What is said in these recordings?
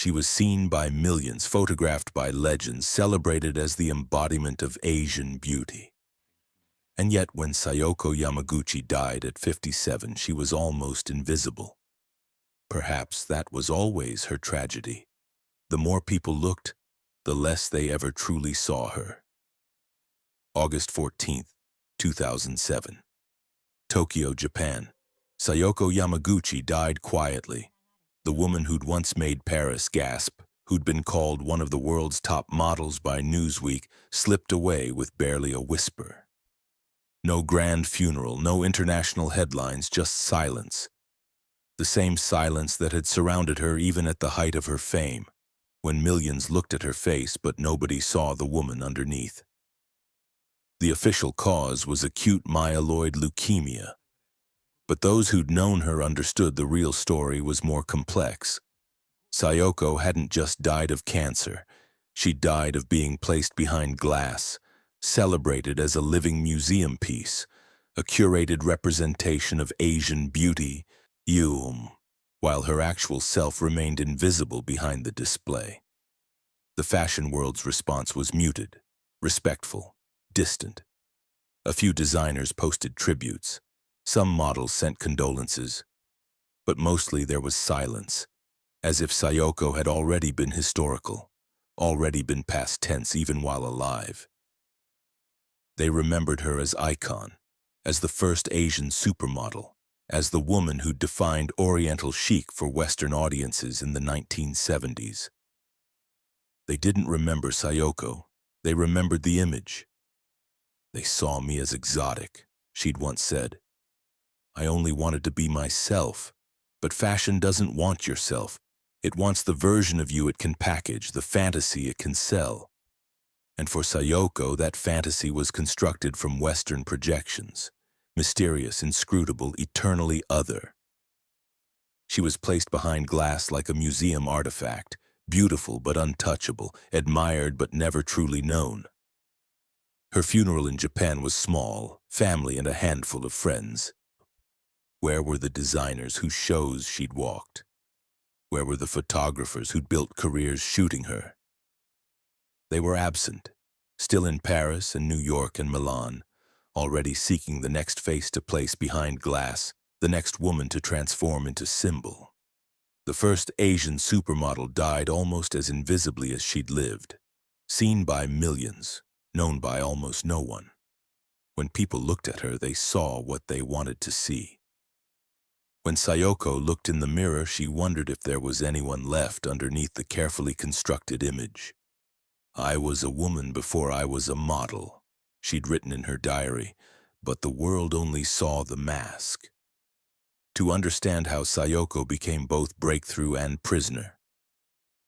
She was seen by millions, photographed by legends, celebrated as the embodiment of Asian beauty. And yet, when Sayoko Yamaguchi died at 57, she was almost invisible. Perhaps that was always her tragedy. The more people looked, the less they ever truly saw her. August 14th, 2007. Tokyo, Japan. Sayoko Yamaguchi died quietly. The woman who'd once made Paris gasp, who'd been called one of the world's top models by Newsweek, slipped away with barely a whisper. No grand funeral, no international headlines, just silence. The same silence that had surrounded her even at the height of her fame, when millions looked at her face but nobody saw the woman underneath. The official cause was acute myeloid leukemia. But those who'd known her understood the real story was more complex. Sayoko hadn't just died of cancer. She died of being placed behind glass, celebrated as a living museum piece, a curated representation of Asian beauty, while her actual self remained invisible behind the display. The fashion world's response was muted, respectful, distant. A few designers posted tributes. Some models sent condolences. But mostly there was silence, as if Sayoko had already been historical, already been past tense even while alive. They remembered her as icon, as the first Asian supermodel, as the woman who defined Oriental chic for Western audiences in the 1970s. They didn't remember Sayoko, they remembered the image. "They saw me as exotic," she'd once said. "I only wanted to be myself." But fashion doesn't want yourself. It wants the version of you it can package, the fantasy it can sell. And for Sayoko, that fantasy was constructed from Western projections, mysterious, inscrutable, eternally other. She was placed behind glass like a museum artifact, beautiful but untouchable, admired but never truly known. Her funeral in Japan was small, family and a handful of friends. Where were the designers whose shows she'd walked? Where were the photographers who'd built careers shooting her? They were absent, still in Paris and New York and Milan, already seeking the next face to place behind glass, the next woman to transform into symbol. The first Asian supermodel died almost as invisibly as she'd lived, seen by millions, known by almost no one. When people looked at her, they saw what they wanted to see. When Sayoko looked in the mirror, she wondered if there was anyone left underneath the carefully constructed image. "I was a woman before I was a model," she'd written in her diary, but the world only saw the mask. To understand how Sayoko became both breakthrough and prisoner,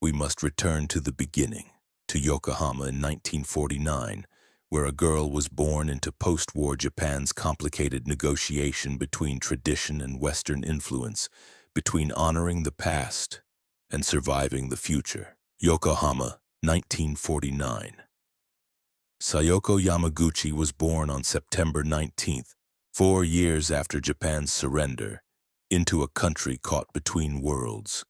we must return to the beginning, to Yokohama in 1949, where a girl was born into post-war Japan's complicated negotiation between tradition and Western influence, between honoring the past and surviving the future. Yokohama, 1949. Sayoko Yamaguchi was born on September 19th, 4 years after Japan's surrender, into a country caught between worlds.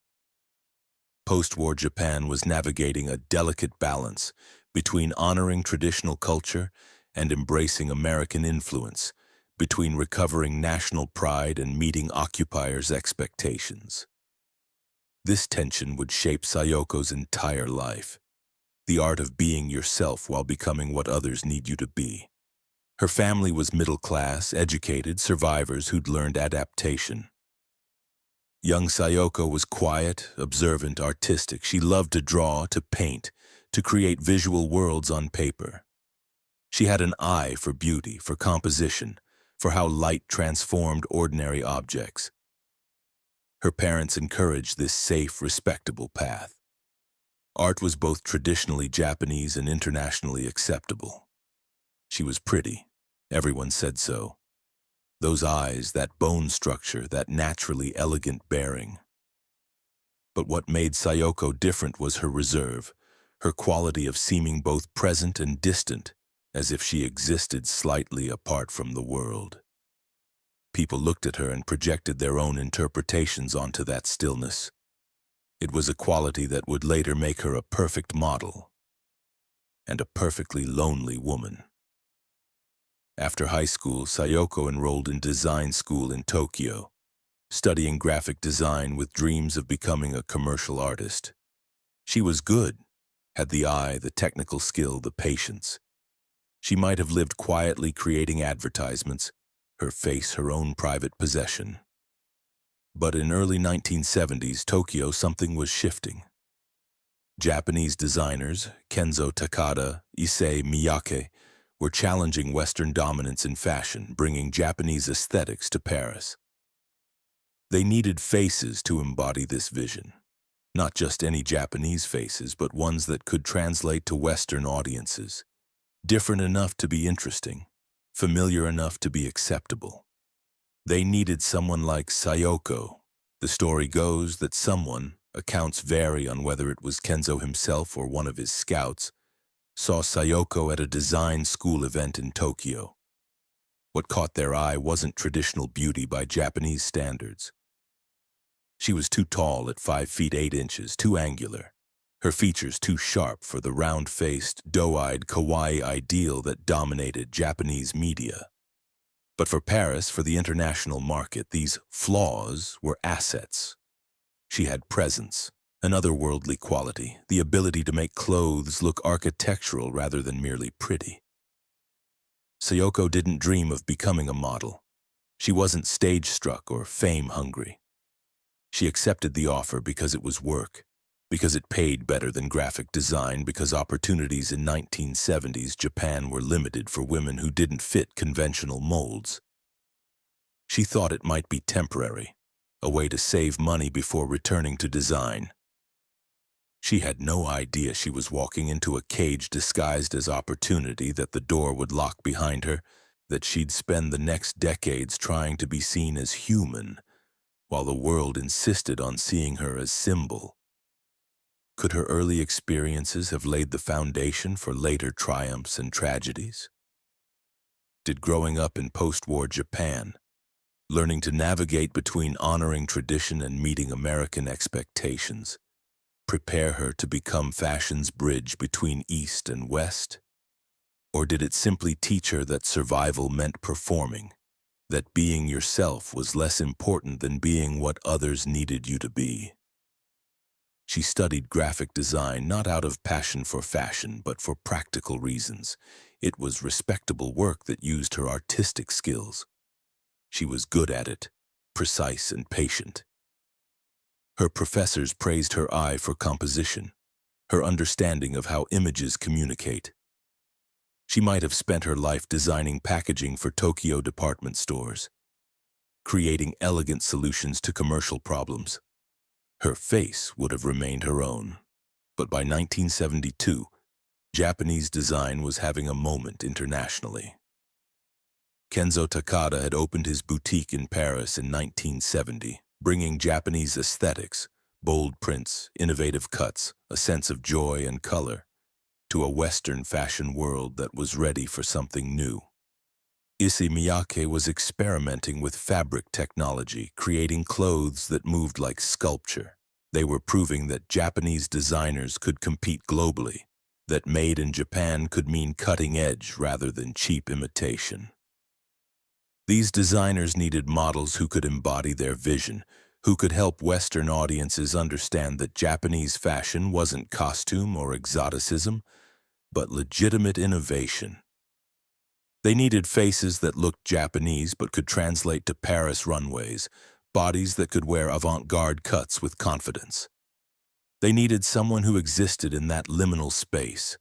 Post-war Japan was navigating a delicate balance between honoring traditional culture and embracing American influence, between recovering national pride and meeting occupiers' expectations. This tension would shape Sayoko's entire life, the art of being yourself while becoming what others need you to be. Her family was middle-class, educated survivors who'd learned adaptation. Young Sayoko was quiet, observant, artistic. She loved to draw, to paint, to create visual worlds on paper. She had an eye for beauty, for composition, for how light transformed ordinary objects. Her parents encouraged this safe, respectable path. Art was both traditionally Japanese and internationally acceptable. She was pretty. Everyone said so. Those eyes, that bone structure, that naturally elegant bearing. But what made Sayoko different was her reserve, her quality of seeming both present and distant, as if she existed slightly apart from the world. People looked at her and projected their own interpretations onto that stillness. It was a quality that would later make her a perfect model and a perfectly lonely woman. After high school, Sayoko enrolled in design school in Tokyo, studying graphic design with dreams of becoming a commercial artist. She was good, had the eye, the technical skill, the patience. She might have lived quietly creating advertisements, her face her own private possession. But in early 1970s Tokyo, something was shifting. Japanese designers, Kenzo Takada, Issey Miyake, were challenging Western dominance in fashion, bringing Japanese aesthetics to Paris. They needed faces to embody this vision. Not just any Japanese faces, but ones that could translate to Western audiences. Different enough to be interesting, familiar enough to be acceptable. They needed someone like Sayoko. The story goes that someone, accounts vary on whether it was Kenzo himself or one of his scouts, saw Sayoko at a design school event in Tokyo. What caught their eye wasn't traditional beauty by Japanese standards. She was too tall at 5 feet 8 inches, too angular. Her features too sharp for the round-faced, doe-eyed kawaii ideal that dominated Japanese media. But for Paris, for the international market, these flaws were assets. She had presence, an otherworldly quality, the ability to make clothes look architectural rather than merely pretty. Sayoko didn't dream of becoming a model. She wasn't stage-struck or fame-hungry. She accepted the offer because it was work, because it paid better than graphic design, because opportunities in 1970s Japan were limited for women who didn't fit conventional molds. She thought it might be temporary, a way to save money before returning to design. She had no idea she was walking into a cage disguised as opportunity, that the door would lock behind her, that she'd spend the next decades trying to be seen as human, while the world insisted on seeing her as symbol. Could her early experiences have laid the foundation for later triumphs and tragedies? Did growing up in post-war Japan, learning to navigate between honoring tradition and meeting American expectations, prepare her to become fashion's bridge between East and West? Or did it simply teach her that survival meant performing, that being yourself was less important than being what others needed you to be? She studied graphic design not out of passion for fashion, but for practical reasons. It was respectable work that used her artistic skills. She was good at it, precise and patient. Her professors praised her eye for composition, her understanding of how images communicate. She might have spent her life designing packaging for Tokyo department stores, creating elegant solutions to commercial problems. Her face would have remained her own. But by 1972, Japanese design was having a moment internationally. Kenzo Takada had opened his boutique in Paris in 1970, bringing Japanese aesthetics, bold prints, innovative cuts, a sense of joy and color, to a Western fashion world that was ready for something new. Issey Miyake was experimenting with fabric technology, creating clothes that moved like sculpture. They were proving that Japanese designers could compete globally, that made in Japan could mean cutting edge rather than cheap imitation. These designers needed models who could embody their vision, who could help Western audiences understand that Japanese fashion wasn't costume or exoticism, but legitimate innovation. They needed faces that looked Japanese but could translate to Paris runways, bodies that could wear avant-garde cuts with confidence. They needed someone who existed in that liminal space.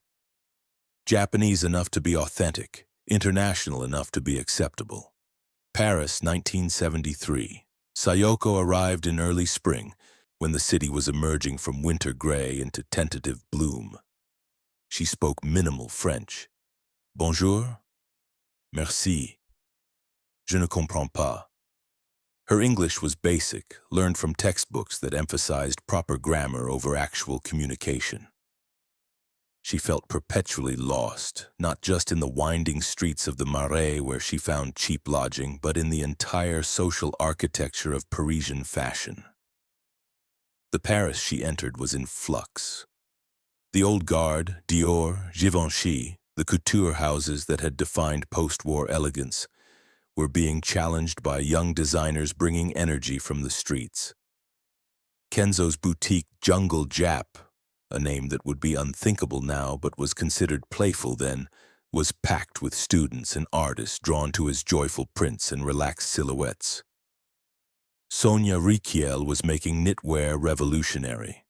Japanese enough to be authentic, international enough to be acceptable. Paris, 1973. Sayoko arrived in early spring, when the city was emerging from winter gray into tentative bloom. She spoke minimal French. Bonjour. Merci. Je ne comprends pas. Her English was basic, learned from textbooks that emphasized proper grammar over actual communication. She felt perpetually lost, not just in the winding streets of the Marais where she found cheap lodging, but in the entire social architecture of Parisian fashion. The Paris she entered was in flux. The old guard, Dior, Givenchy, the couture houses that had defined post-war elegance, were being challenged by young designers bringing energy from the streets. Kenzo's boutique Jungle Jap, a name that would be unthinkable now but was considered playful then, was packed with students and artists drawn to his joyful prints and relaxed silhouettes. Sonia Rykiel was making knitwear revolutionary.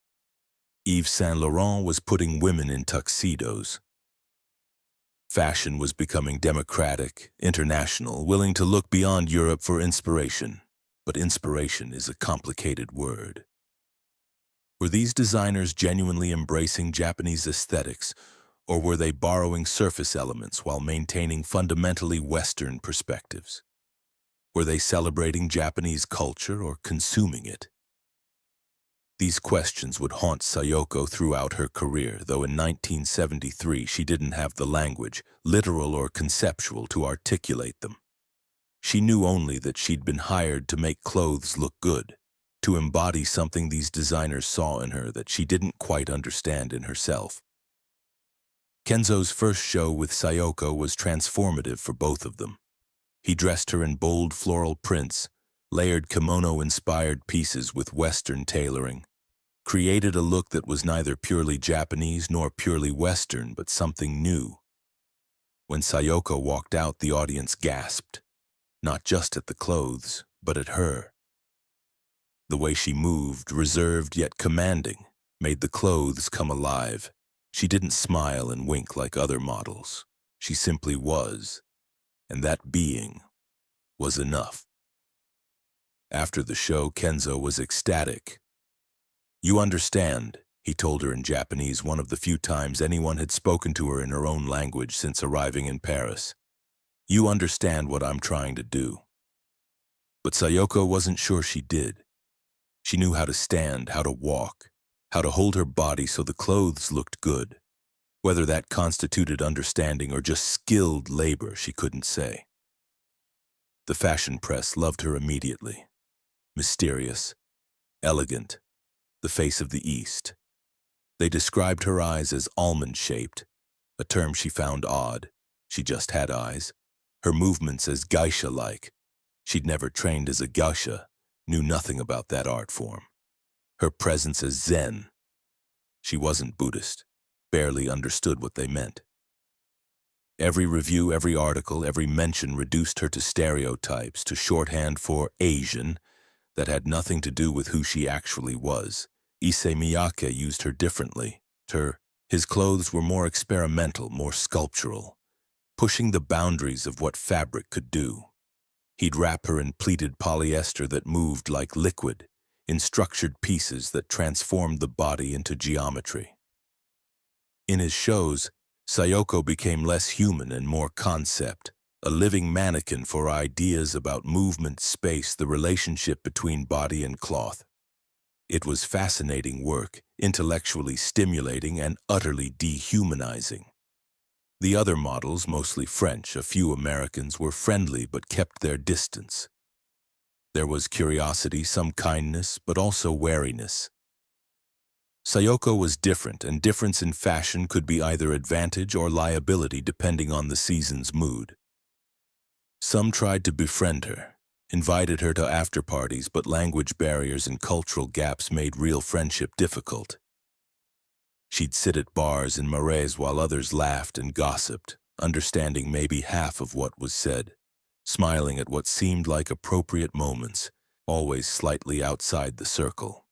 Yves Saint Laurent was putting women in tuxedos. Fashion was becoming democratic, international, willing to look beyond Europe for inspiration. But inspiration is a complicated word. Were these designers genuinely embracing Japanese aesthetics, or were they borrowing surface elements while maintaining fundamentally Western perspectives? Were they celebrating Japanese culture or consuming it? These questions would haunt Sayoko throughout her career, though in 1973 she didn't have the language, literal or conceptual, to articulate them. She knew only that she'd been hired to make clothes look good, to embody something these designers saw in her that she didn't quite understand in herself. Kenzo's first show with Sayoko was transformative for both of them. He dressed her in bold floral prints, layered kimono-inspired pieces with Western tailoring, created a look that was neither purely Japanese nor purely Western, but something new. When Sayoko walked out, the audience gasped, not just at the clothes, but at her. The way she moved, reserved yet commanding, made the clothes come alive. She didn't smile and wink like other models. She simply was, and that being was enough. After the show, Kenzo was ecstatic. "You understand," he told her in Japanese, one of the few times anyone had spoken to her in her own language since arriving in Paris. "You understand what I'm trying to do." But Sayoko wasn't sure she did. She knew how to stand, how to walk, how to hold her body so the clothes looked good. Whether that constituted understanding or just skilled labor, she couldn't say. The fashion press loved her immediately. Mysterious, elegant, the face of the East. They described her eyes as almond-shaped, a term she found odd. She just had eyes. Her movements as geisha-like. She'd never trained as a geisha, knew nothing about that art form. Her presence as Zen. She wasn't Buddhist, barely understood what they meant. Every review, every article, every mention reduced her to stereotypes, to shorthand for Asian, that had nothing to do with who she actually was. Issey Miyake used her differently. His clothes were more experimental, more sculptural, pushing the boundaries of what fabric could do. He'd wrap her in pleated polyester that moved like liquid, in structured pieces that transformed the body into geometry. In his shows, Sayoko became less human and more concept, a living mannequin for ideas about movement, space, the relationship between body and cloth. It was fascinating work, intellectually stimulating and utterly dehumanizing. The other models, mostly French, a few Americans, were friendly but kept their distance. There was curiosity, some kindness, but also wariness. Sayoko was different, and difference in fashion could be either advantage or liability depending on the season's mood. Some tried to befriend her, invited her to after-parties, but language barriers and cultural gaps made real friendship difficult. She'd sit at bars in marais while others laughed and gossiped, understanding maybe half of what was said, smiling at what seemed like appropriate moments, always slightly outside the circle.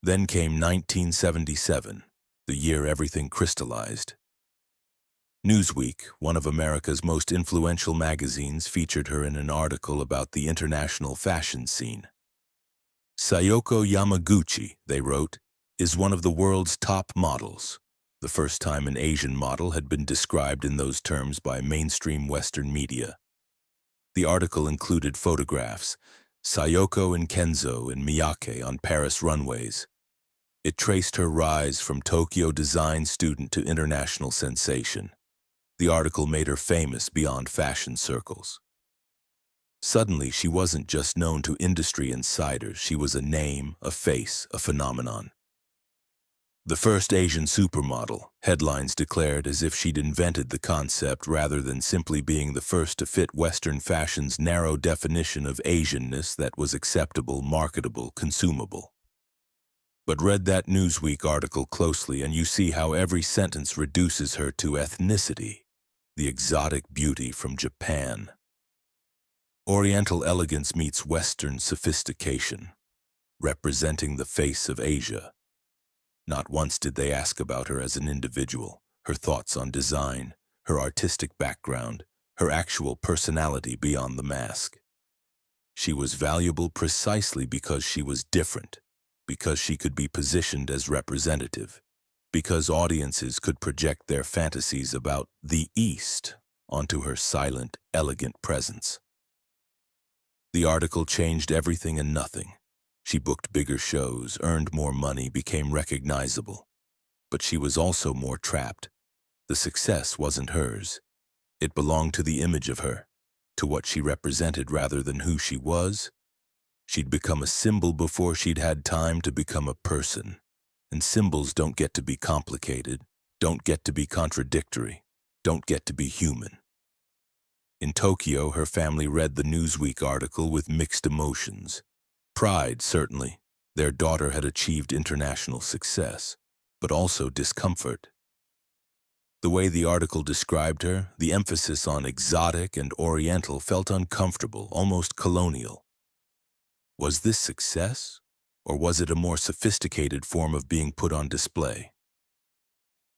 Then came 1977, the year everything crystallized. Newsweek, one of America's most influential magazines, featured her in an article about the international fashion scene. Sayoko Yamaguchi, they wrote, is one of the world's top models. The first time an Asian model had been described in those terms by mainstream Western media. The article included photographs, Sayoko and Kenzo and Miyake on Paris runways. It traced her rise from Tokyo design student to international sensation. The article made her famous beyond fashion circles. Suddenly, she wasn't just known to industry insiders, she was a name, a face, a phenomenon. The first Asian supermodel, headlines declared, as if she'd invented the concept rather than simply being the first to fit Western fashion's narrow definition of Asianness that was acceptable, marketable, consumable. But read that Newsweek article closely and you see how every sentence reduces her to ethnicity, the exotic beauty from Japan. Oriental elegance meets Western sophistication, representing the face of Asia. Not once did they ask about her as an individual, her thoughts on design, her artistic background, her actual personality beyond the mask. She was valuable precisely because she was different, because she could be positioned as representative, because audiences could project their fantasies about the East onto her silent, elegant presence. The article changed everything and nothing. She booked bigger shows, earned more money, became recognizable. But she was also more trapped. The success wasn't hers. It belonged to the image of her, to what she represented rather than who she was. She'd become a symbol before she'd had time to become a person. And symbols don't get to be complicated, don't get to be contradictory, don't get to be human. In Tokyo, her family read the Newsweek article with mixed emotions. Pride, certainly. Their daughter had achieved international success, but also discomfort. The way the article described her, the emphasis on exotic and Oriental, felt uncomfortable, almost colonial. Was this success, or was it a more sophisticated form of being put on display?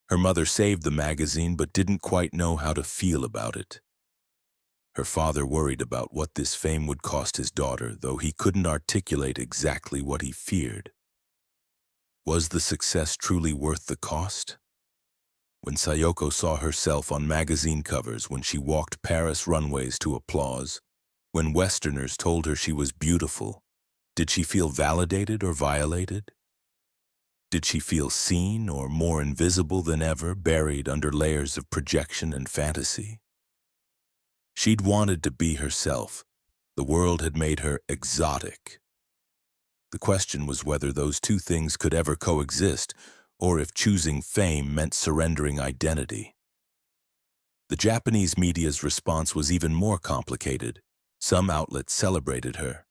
Her mother saved the magazine but didn't quite know how to feel about it. Her father worried about what this fame would cost his daughter, though he couldn't articulate exactly what he feared. Was the success truly worth the cost? When Sayoko saw herself on magazine covers, when she walked Paris runways to applause, when Westerners told her she was beautiful, did she feel validated or violated? Did she feel seen or more invisible than ever, buried under layers of projection and fantasy? She'd wanted to be herself. The world had made her exotic. The question was whether those two things could ever coexist, or if choosing fame meant surrendering identity. The Japanese media's response was even more complicated. Some outlets celebrated her.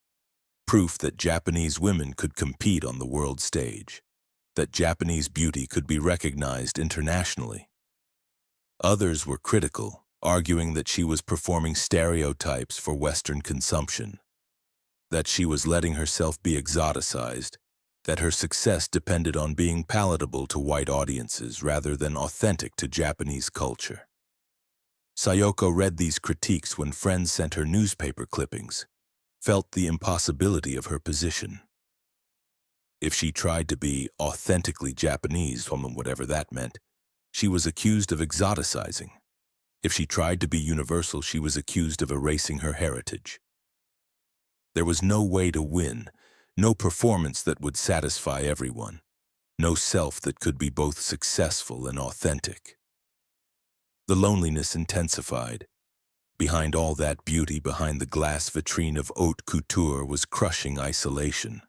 Proof that Japanese women could compete on the world stage, that Japanese beauty could be recognized internationally. Others were critical, arguing that she was performing stereotypes for Western consumption, that she was letting herself be exoticized, that her success depended on being palatable to white audiences rather than authentic to Japanese culture. Sayoko read these critiques when friends sent her newspaper clippings, felt the impossibility of her position. If she tried to be authentically Japanese, whatever that meant, she was accused of exoticizing. If she tried to be universal, she was accused of erasing her heritage. There was no way to win, no performance that would satisfy everyone, no self that could be both successful and authentic. The loneliness intensified. Behind all that beauty, behind the glass vitrine of haute couture, was crushing isolation.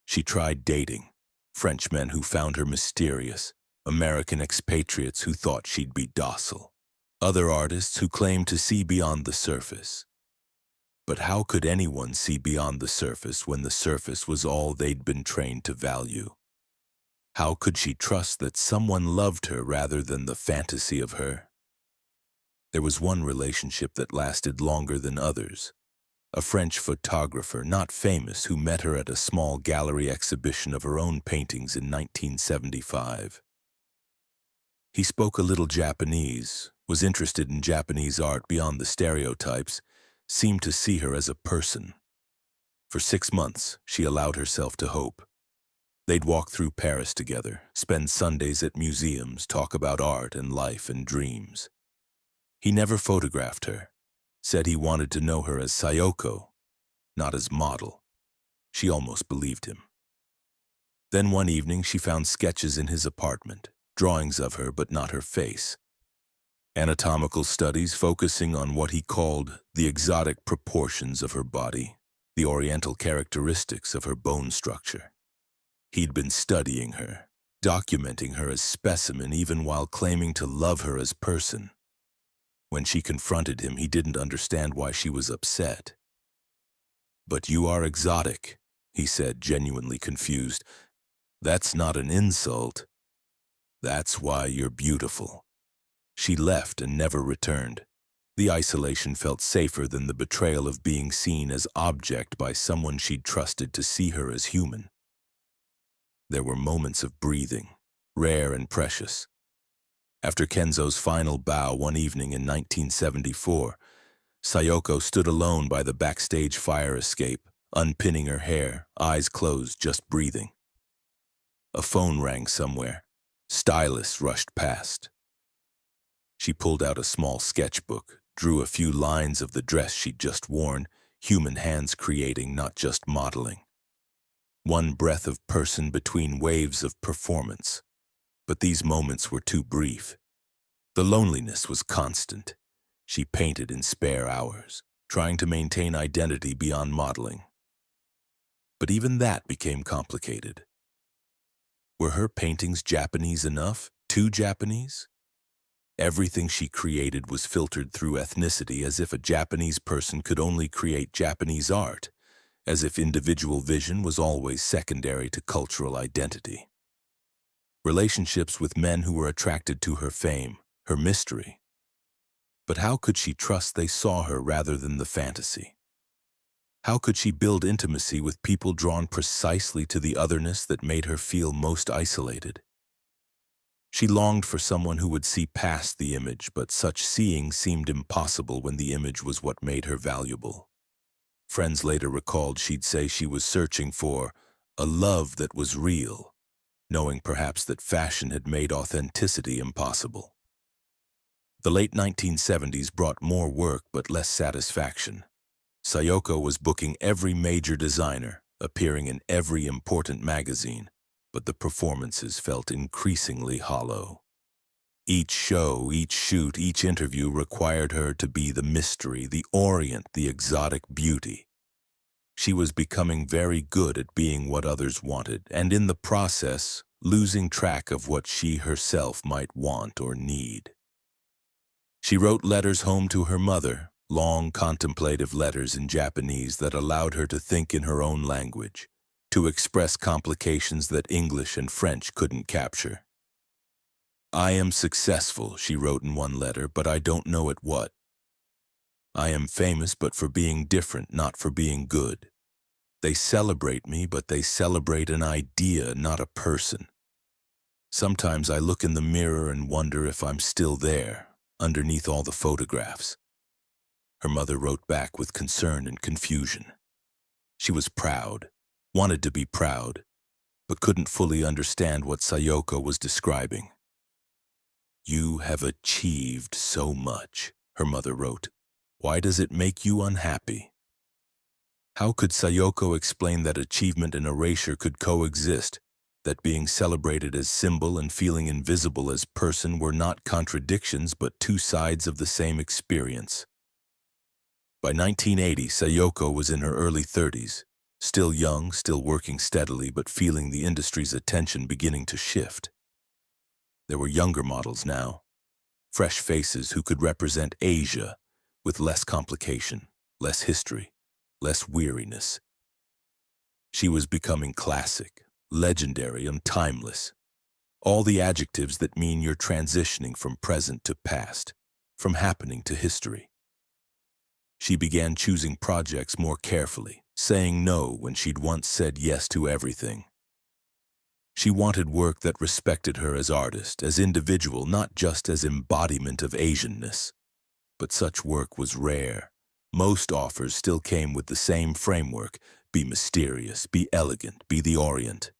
She tried dating, Frenchmen who found her mysterious, American expatriates who thought she'd be docile, other artists who claimed to see beyond the surface. But how could anyone see beyond the surface when the surface was all they'd been trained to value? How could she trust that someone loved her rather than the fantasy of her? There was one relationship that lasted longer than others. A French photographer, not famous, who met her at a small gallery exhibition of her own paintings in 1975. He spoke a little Japanese, was interested in Japanese art beyond the stereotypes, seemed to see her as a person. For 6 months, she allowed herself to hope. They'd walk through Paris together, spend Sundays at museums, talk about art and life and dreams. He never photographed her, said he wanted to know her as Sayoko, not as model. She almost believed him. Then one evening she found sketches in his apartment, drawings of her but not her face. Anatomical studies focusing on what he called the exotic proportions of her body, the Oriental characteristics of her bone structure. He'd been studying her, documenting her as specimen even while claiming to love her as person. When she confronted him, he didn't understand why she was upset. "But you are exotic," he said, genuinely confused. "That's not an insult. That's why you're beautiful." She left and never returned. The isolation felt safer than the betrayal of being seen as object by someone she'd trusted to see her as human. There were moments of breathing, rare and precious. After Kenzo's final bow one evening in 1974, Sayoko stood alone by the backstage fire escape, unpinning her hair, eyes closed, just breathing. A phone rang somewhere. Stylists rushed past. She pulled out a small sketchbook, drew a few lines of the dress she'd just worn, human hands creating, not just modeling. One breath of person between waves of performance. But these moments were too brief. The loneliness was constant. She painted in spare hours, trying to maintain identity beyond modeling. But even that became complicated. Were her paintings Japanese enough? Too Japanese? Everything she created was filtered through ethnicity, as if a Japanese person could only create Japanese art, as if individual vision was always secondary to cultural identity. Relationships with men who were attracted to her fame, her mystery. But how could she trust they saw her rather than the fantasy? How could she build intimacy with people drawn precisely to the otherness that made her feel most isolated? She longed for someone who would see past the image, but such seeing seemed impossible when the image was what made her valuable. Friends later recalled she'd say she was searching for a love that was real, knowing perhaps that fashion had made authenticity impossible. The late 1970s brought more work but less satisfaction. Sayoko was booking every major designer, appearing in every important magazine, but the performances felt increasingly hollow. Each show, each shoot, each interview required her to be the mystery, the Orient, the exotic beauty. She was becoming very good at being what others wanted, and in the process, losing track of what she herself might want or need. She wrote letters home to her mother, long contemplative letters in Japanese that allowed her to think in her own language, to express complications that English and French couldn't capture. "I am successful," she wrote in one letter, "but I don't know at what. I am famous, but for being different, not for being good. They celebrate me, but they celebrate an idea, not a person. Sometimes I look in the mirror and wonder if I'm still there, underneath all the photographs." Her mother wrote back with concern and confusion. She was proud, wanted to be proud, but couldn't fully understand what Sayoko was describing. "You have achieved so much," her mother wrote. "Why does it make you unhappy?" How could Sayoko explain that achievement and erasure could coexist, that being celebrated as symbol and feeling invisible as person were not contradictions but two sides of the same experience? By 1980, Sayoko was in her early 30s, still young, still working steadily, but feeling the industry's attention beginning to shift. There were younger models now, fresh faces who could represent Asia with less complication, less history, less weariness. She was becoming classic, legendary, and timeless. All the adjectives that mean you're transitioning from present to past, from happening to history. She began choosing projects more carefully, saying no when she'd once said yes to everything. She wanted work that respected her as artist, as individual, not just as embodiment of Asianness. But such work was rare. Most offers still came with the same framework: be mysterious, be elegant, be the Orient.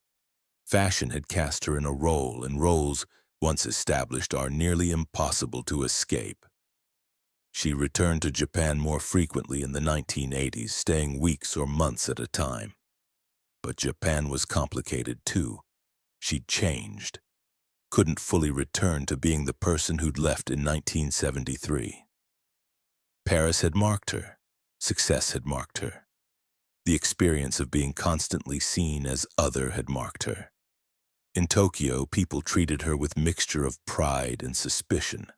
Fashion had cast her in a role, and roles, once established, are nearly impossible to escape. She returned to Japan more frequently in the 1980s, staying weeks or months at a time. But Japan was complicated too. She'd changed. couldn't fully return to being the person who'd left in 1973. Paris had marked her. Success had marked her. The experience of being constantly seen as other had marked her. In Tokyo, people treated her with mixture of pride and suspicion.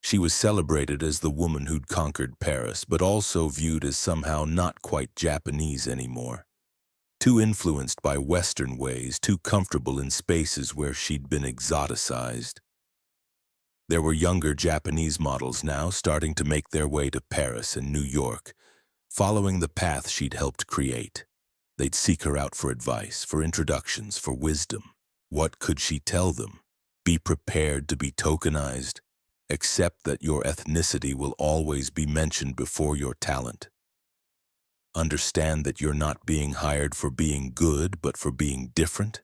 She was celebrated as the woman who'd conquered Paris, but also viewed as somehow not quite Japanese anymore. Too influenced by Western ways, too comfortable in spaces where she'd been exoticized. There were younger Japanese models now starting to make their way to Paris and New York, following the path she'd helped create. They'd seek her out for advice, for introductions, for wisdom. What could she tell them? Be prepared to be tokenized. Accept that your ethnicity will always be mentioned before your talent. Understand that you're not being hired for being good, but for being different.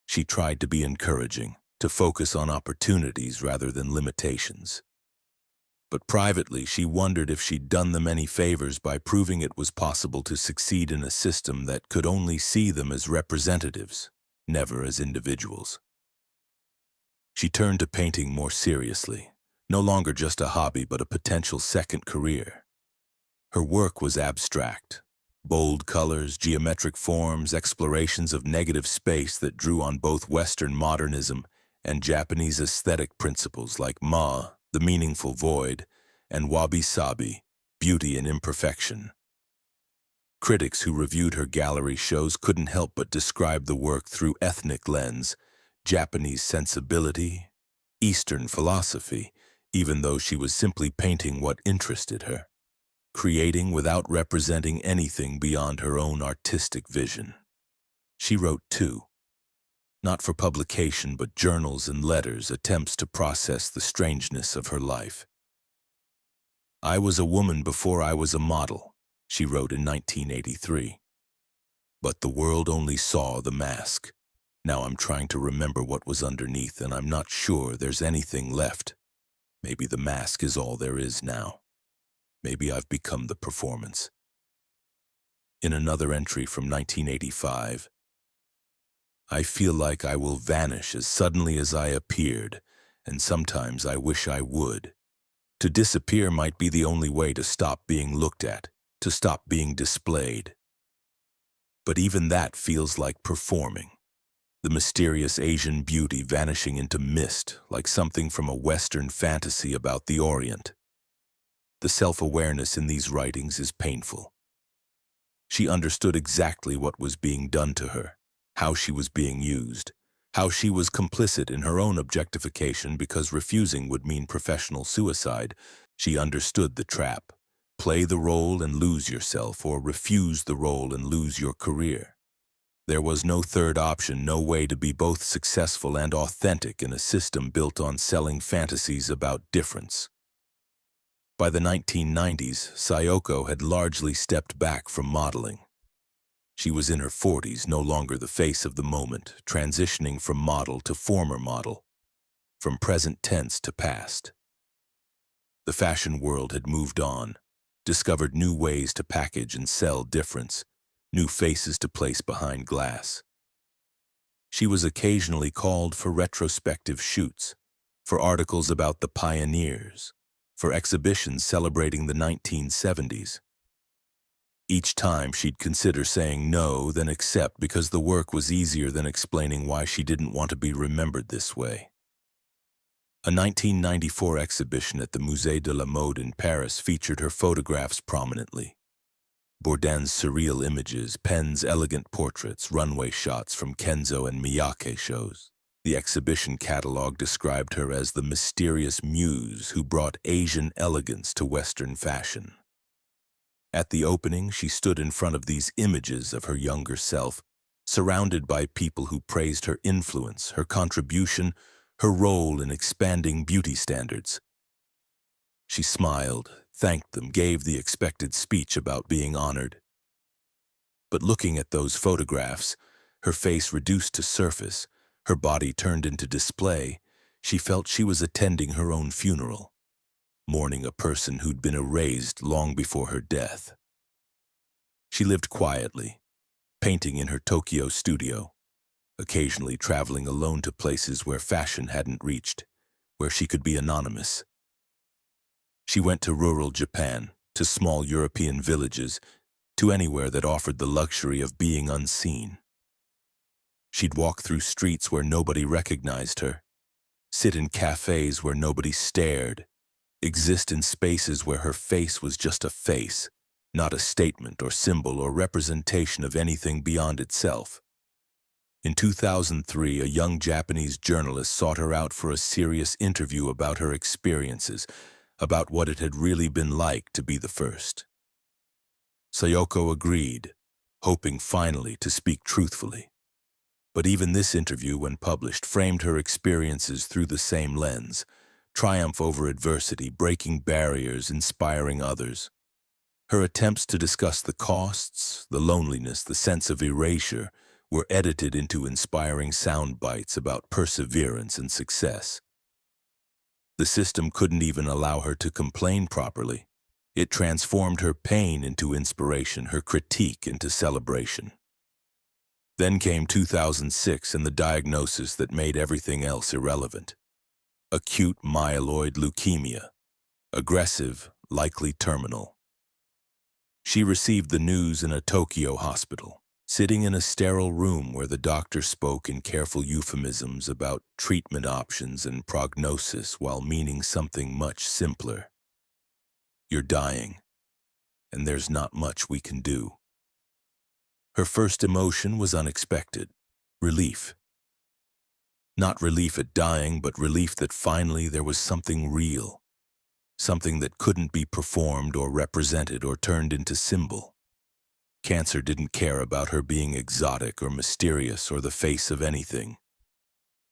She tried to be encouraging, to focus on opportunities rather than limitations. But privately, she wondered if she'd done them any favors by proving it was possible to succeed in a system that could only see them as representatives, never as individuals. She turned to painting more seriously, no longer just a hobby but a potential second career. Her work was abstract, bold colors, geometric forms, explorations of negative space that drew on both Western modernism and Japanese aesthetic principles like the meaningful void, and wabi-sabi, beauty and imperfection. Critics who reviewed her gallery shows couldn't help but describe the work through ethnic lens, Japanese sensibility, Eastern philosophy, even though she was simply painting what interested her, creating without representing anything beyond her own artistic vision. She wrote too, not for publication but journals and letters, attempts to process the strangeness of her life. I was a woman before I was a model, she wrote in 1983. But the world only saw the mask. Now I'm trying to remember what was underneath, and I'm not sure there's anything left. Maybe the mask is all there is now. Maybe I've become the performance. In another entry from 1985, I feel like I will vanish as suddenly as I appeared, and sometimes I wish I would. To disappear might be the only way to stop being looked at, to stop being displayed. But even that feels like performing. The mysterious Asian beauty vanishing into mist, like something from a Western fantasy about the Orient. The self-awareness in these writings is painful. She understood exactly what was being done to her, how she was being used, how she was complicit in her own objectification because refusing would mean professional suicide. She understood the trap. Play the role and lose yourself, or refuse the role and lose your career. There was no third option, no way to be both successful and authentic in a system built on selling fantasies about difference. By the 1990s, Sayoko had largely stepped back from modeling. She was in her 40s, no longer the face of the moment, transitioning from model to former model, from present tense to past. The fashion world had moved on, discovered new ways to package and sell difference, new faces to place behind glass. She was occasionally called for retrospective shoots, for articles about the pioneers, for exhibitions celebrating the 1970s. Each time she'd consider saying no, then accept because the work was easier than explaining why she didn't want to be remembered this way. A 1994 exhibition at the Musée de la Mode in Paris featured her photographs prominently. Bourdain's surreal images, Penn's elegant portraits, runway shots from Kenzo and Miyake shows. The exhibition catalog described her as the mysterious muse who brought Asian elegance to Western fashion. At the opening, she stood in front of these images of her younger self, surrounded by people who praised her influence, her contribution, her role in expanding beauty standards. She smiled, thanked them, gave the expected speech about being honored. But looking at those photographs, her face reduced to surface, her body turned into display, she felt she was attending her own funeral, mourning a person who'd been erased long before her death. She lived quietly, painting in her Tokyo studio, occasionally traveling alone to places where fashion hadn't reached, where she could be anonymous. She went to rural Japan, to small European villages, to anywhere that offered the luxury of being unseen. She'd walk through streets where nobody recognized her, sit in cafes where nobody stared, exist in spaces where her face was just a face, not a statement or symbol or representation of anything beyond itself. In 2003, a young Japanese journalist sought her out for a serious interview about her experiences, about what it had really been like to be the first. Sayoko agreed, hoping finally to speak truthfully. But even this interview, when published, framed her experiences through the same lens: triumph over adversity, breaking barriers, inspiring others. Her attempts to discuss the costs, the loneliness, the sense of erasure were edited into inspiring sound bites about perseverance and success. The system couldn't even allow her to complain properly. It transformed her pain into inspiration, her critique into celebration. Then came 2006 and the diagnosis that made everything else irrelevant: acute myeloid leukemia, aggressive, likely terminal. She received the news in a Tokyo hospital, sitting in a sterile room where the doctor spoke in careful euphemisms about treatment options and prognosis while meaning something much simpler. You're dying, and there's not much we can do. Her first emotion was unexpected: relief. Not relief at dying, but relief that finally there was something real, something that couldn't be performed or represented or turned into symbol. Cancer didn't care about her being exotic or mysterious or the face of anything.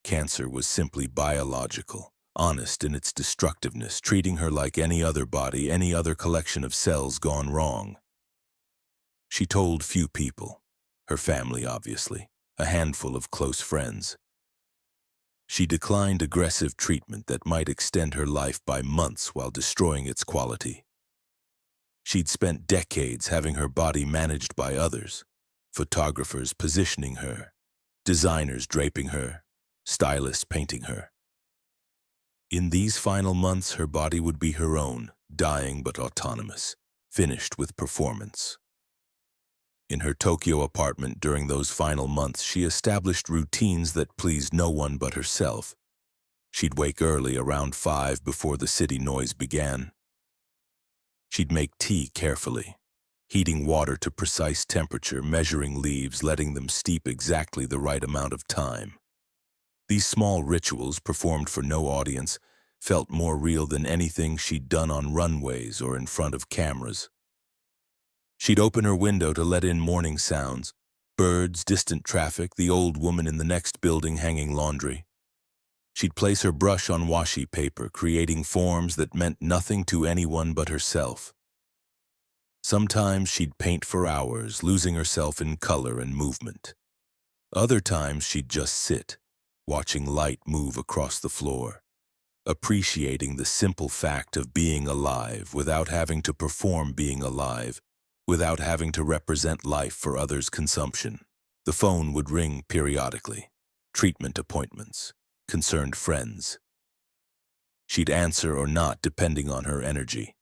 Cancer was simply biological, honest in its destructiveness, treating her like any other body, any other collection of cells gone wrong. She told few people, her family obviously, a handful of close friends. She declined aggressive treatment that might extend her life by months while destroying its quality. She'd spent decades having her body managed by others, photographers positioning her, designers draping her, stylists painting her. In these final months, her body would be her own, dying but autonomous, finished with performance. In her Tokyo apartment during those final months, she established routines that pleased no one but herself. She'd wake early, around 5, before the city noise began. She'd make tea carefully, heating water to precise temperature, measuring leaves, letting them steep exactly the right amount of time. These small rituals, performed for no audience, felt more real than anything she'd done on runways or in front of cameras. She'd open her window to let in morning sounds: birds, distant traffic, the old woman in the next building hanging laundry. She'd place her brush on washi paper, creating forms that meant nothing to anyone but herself. Sometimes she'd paint for hours, losing herself in color and movement. Other times she'd just sit, watching light move across the floor, appreciating the simple fact of being alive without having to perform being alive, without having to represent life for others' consumption. The phone would ring periodically: treatment appointments, concerned friends. She'd answer or not, depending on her energy.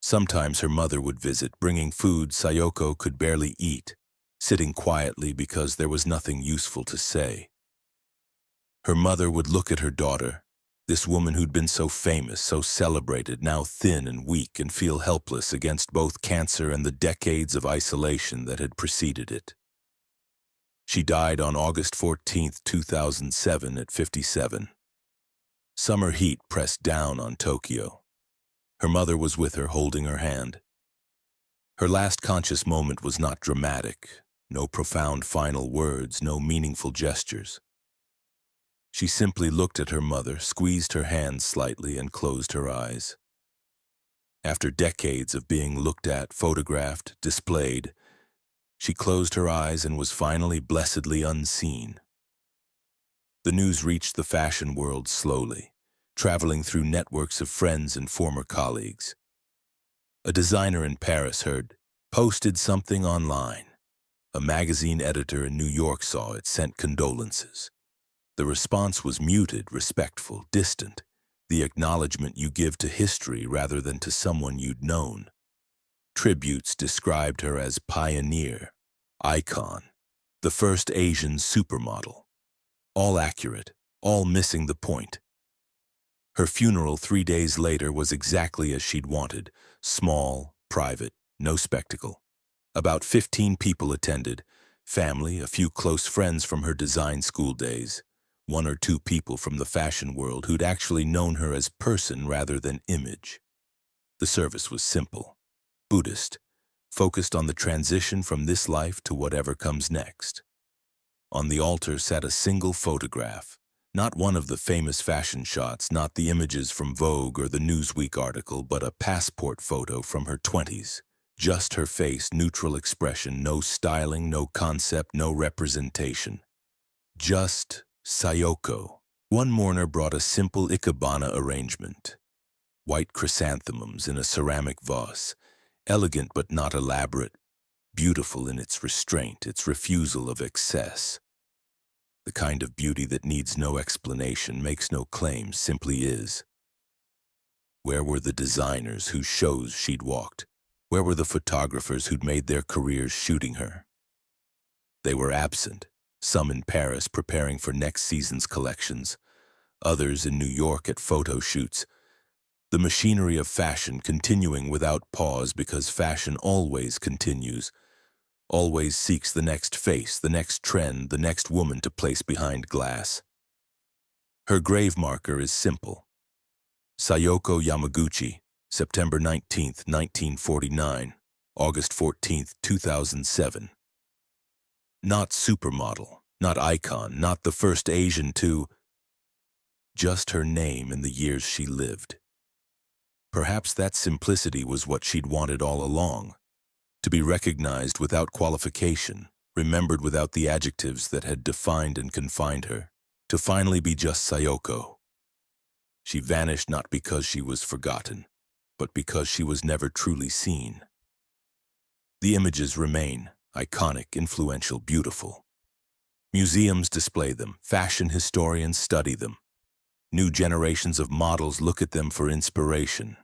Sometimes her mother would visit, bringing food Sayoko could barely eat, sitting quietly because there was nothing useful to say. Her mother would look at her daughter, this woman who'd been so famous, so celebrated, now thin and weak, and feel helpless against both cancer and the decades of isolation that had preceded it. She died on August 14, 2007 at 57. Summer heat pressed down on Tokyo. Her mother was with her, holding her hand. Her last conscious moment was not dramatic, no profound final words, no meaningful gestures. She simply looked at her mother, squeezed her hand slightly, and closed her eyes. After decades of being looked at, photographed, displayed, she closed her eyes and was finally blessedly unseen. The news reached the fashion world slowly, traveling through networks of friends and former colleagues. A designer in Paris posted something online. A magazine editor in New York saw it, sent condolences. The response was muted, respectful, distant, the acknowledgement you give to history rather than to someone you'd known. Tributes described her as pioneer, icon, the first Asian supermodel. All accurate, all missing the point. Her funeral 3 days later was exactly as she'd wanted, small, private, no spectacle. About 15 people attended, family, a few close friends from her design school days, 1 or 2 people from the fashion world who'd actually known her as person rather than image. The service was simple, Buddhist, focused on the transition from this life to whatever comes next. On the altar sat a single photograph, not one of the famous fashion shots, not the images from Vogue or the Newsweek article, but a passport photo from her 20s. Just her face, neutral expression, no styling, no concept, no representation. Just Sayoko. One mourner brought a simple ikebana arrangement. White chrysanthemums in a ceramic vase, elegant but not elaborate, beautiful in its restraint, its refusal of excess. The kind of beauty that needs no explanation, makes no claims, simply is. Where were the designers whose shows she'd walked? Where were the photographers who'd made their careers shooting her? They were absent, some in Paris preparing for next season's collections, others in New York at photo shoots. The machinery of fashion continuing without pause because fashion always continues, always seeks the next face, the next trend, the next woman to place behind glass. Her grave marker is simple. Sayoko Yamaguchi, September 19, 1949, August 14, 2007. Not supermodel, not icon, not the first Asian to... just her name and the years she lived. Perhaps that simplicity was what she'd wanted all along. To be recognized without qualification, remembered without the adjectives that had defined and confined her. To finally be just Sayoko. She vanished not because she was forgotten, but because she was never truly seen. The images remain, iconic, influential, beautiful. Museums display them, fashion historians study them. New generations of models look at them for inspiration.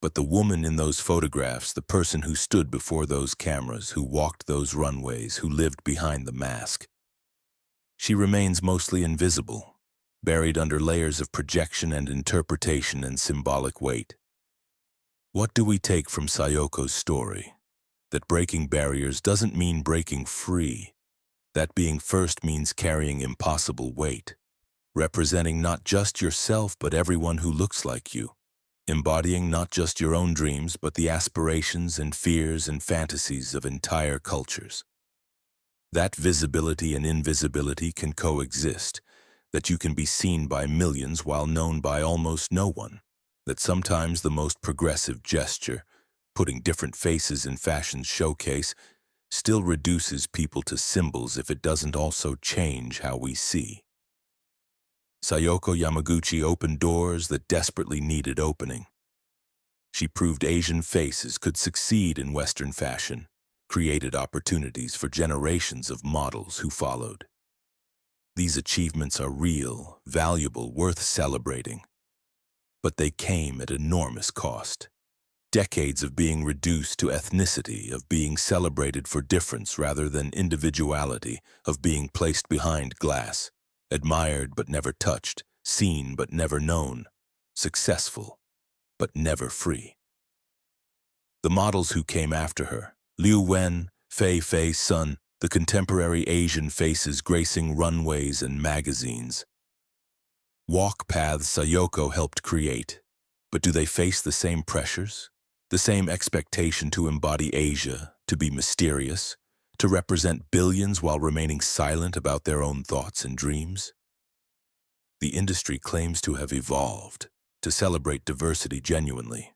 But the woman in those photographs, the person who stood before those cameras, who walked those runways, who lived behind the mask, she remains mostly invisible, buried under layers of projection and interpretation and symbolic weight. What do we take from Sayoko's story? That breaking barriers doesn't mean breaking free. That being first means carrying impossible weight, representing not just yourself but everyone who looks like you, embodying not just your own dreams but the aspirations and fears and fantasies of entire cultures. That visibility and invisibility can coexist, that you can be seen by millions while known by almost no one, that sometimes the most progressive gesture, putting different faces in fashion's showcase, still reduces people to symbols if it doesn't also change how we see. Sayoko Yamaguchi opened doors that desperately needed opening. She proved Asian faces could succeed in Western fashion, created opportunities for generations of models who followed. These achievements are real, valuable, worth celebrating. But they came at enormous cost. Decades of being reduced to ethnicity, of being celebrated for difference rather than individuality, of being placed behind glass, admired but never touched, seen but never known, successful but never free. The models who came after her, Liu Wen, Fei Fei Sun, the contemporary Asian faces gracing runways and magazines. Walk paths Sayoko helped create, but do they face the same pressures? The same expectation to embody Asia, to be mysterious, to represent billions while remaining silent about their own thoughts and dreams? The industry claims to have evolved, to celebrate diversity genuinely.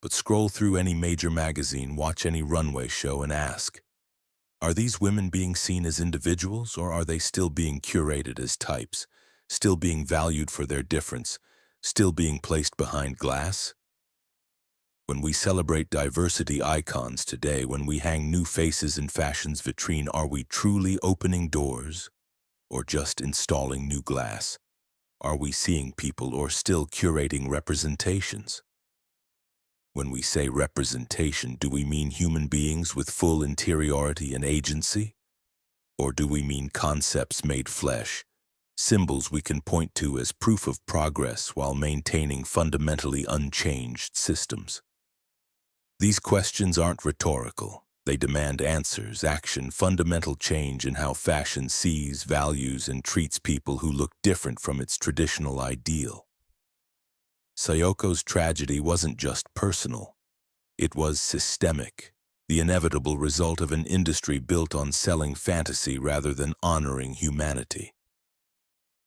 But scroll through any major magazine, watch any runway show and ask, are these women being seen as individuals or are they still being curated as types, still being valued for their difference, still being placed behind glass? When we celebrate diversity icons today, when we hang new faces in fashion's vitrine, are we truly opening doors or just installing new glass? Are we seeing people or still curating representations? When we say representation, do we mean human beings with full interiority and agency? Or do we mean concepts made flesh, symbols we can point to as proof of progress while maintaining fundamentally unchanged systems? These questions aren't rhetorical. They demand answers, action, fundamental change in how fashion sees, values, and treats people who look different from its traditional ideal. Sayoko's tragedy wasn't just personal. It was systemic, the inevitable result of an industry built on selling fantasy rather than honoring humanity.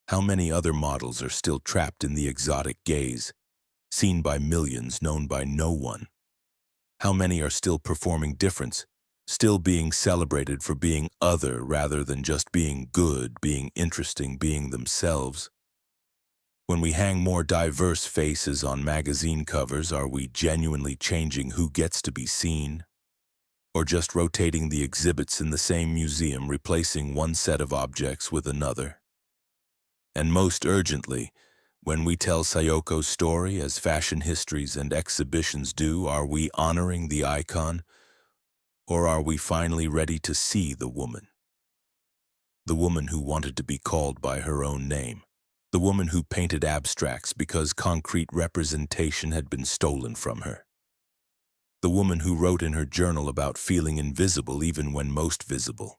How many other models are still trapped in the exotic gaze, seen by millions, known by no one? How many are still performing difference, still being celebrated for being other rather than just being good, being interesting, being themselves? When we hang more diverse faces on magazine covers, are we genuinely changing who gets to be seen? Or just rotating the exhibits in the same museum, replacing one set of objects with another? And most urgently, when we tell Sayoko's story, as fashion histories and exhibitions do, are we honoring the icon, or are we finally ready to see the woman? The woman who wanted to be called by her own name. The woman who painted abstracts because concrete representation had been stolen from her. The woman who wrote in her journal about feeling invisible even when most visible.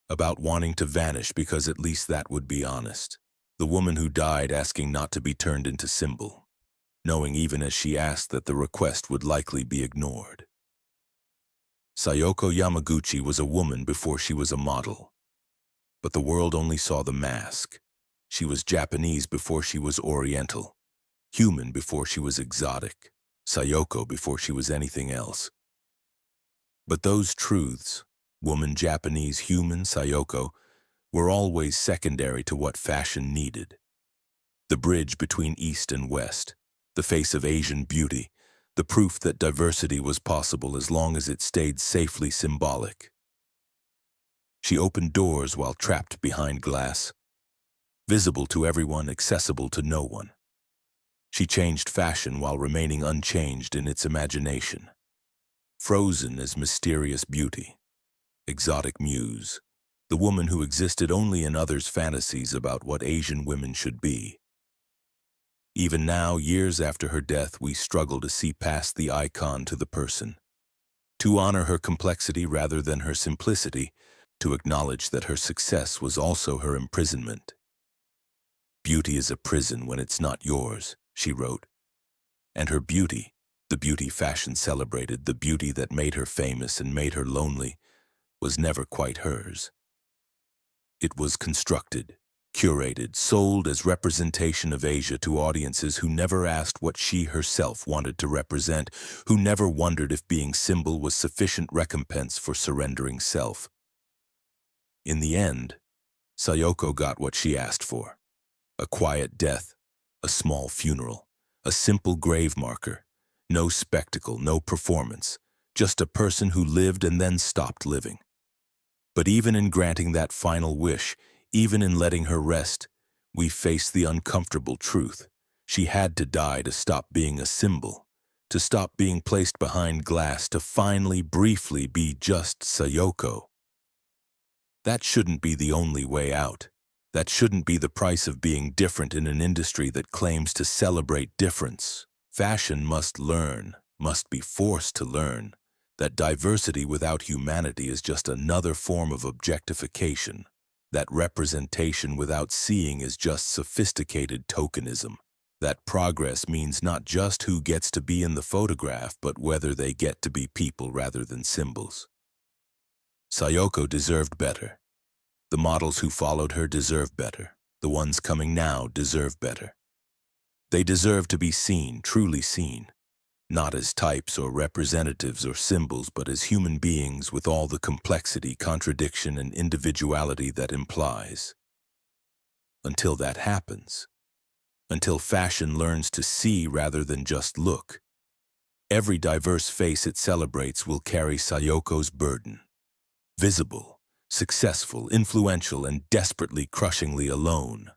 About wanting to vanish because at least that would be honest. The woman who died asking not to be turned into symbol, knowing even as she asked that the request would likely be ignored. Sayoko Yamaguchi was a woman before she was a model. But the world only saw the mask. She was Japanese before she was Oriental, human before she was exotic, Sayoko before she was anything else. But those truths, woman, Japanese, human, Sayoko, were always secondary to what fashion needed. The bridge between East and West, the face of Asian beauty, the proof that diversity was possible as long as it stayed safely symbolic. She opened doors while trapped behind glass, visible to everyone, accessible to no one. She changed fashion while remaining unchanged in its imagination, frozen as mysterious beauty, exotic muse, the woman who existed only in others' fantasies about what Asian women should be. Even now, years after her death, we struggle to see past the icon to the person, to honor her complexity rather than her simplicity, to acknowledge that her success was also her imprisonment. "Beauty is a prison when it's not yours," she wrote. And her beauty, the beauty fashion celebrated, the beauty that made her famous and made her lonely, was never quite hers. It was constructed, curated, sold as representation of Asia to audiences who never asked what she herself wanted to represent, who never wondered if being symbol was sufficient recompense for surrendering self. In the end, Sayoko got what she asked for: a quiet death, a small funeral, a simple grave marker, no spectacle, no performance, just a person who lived and then stopped living. But even in granting that final wish, even in letting her rest, we face the uncomfortable truth. She had to die to stop being a symbol, to stop being placed behind glass, to finally, briefly be just Sayoko. That shouldn't be the only way out. That shouldn't be the price of being different in an industry that claims to celebrate difference. Fashion must learn, must be forced to learn, that diversity without humanity is just another form of objectification, that representation without seeing is just sophisticated tokenism, that progress means not just who gets to be in the photograph, but whether they get to be people rather than symbols. Sayoko deserved better. The models who followed her deserve better. The ones coming now deserve better. They deserve to be seen, truly seen, not as types or representatives or symbols, but as human beings with all the complexity, contradiction, and individuality that implies. Until that happens, until fashion learns to see rather than just look, Every diverse face it celebrates will carry Sayoko's burden. Visible, successful, influential, and desperately, crushingly alone.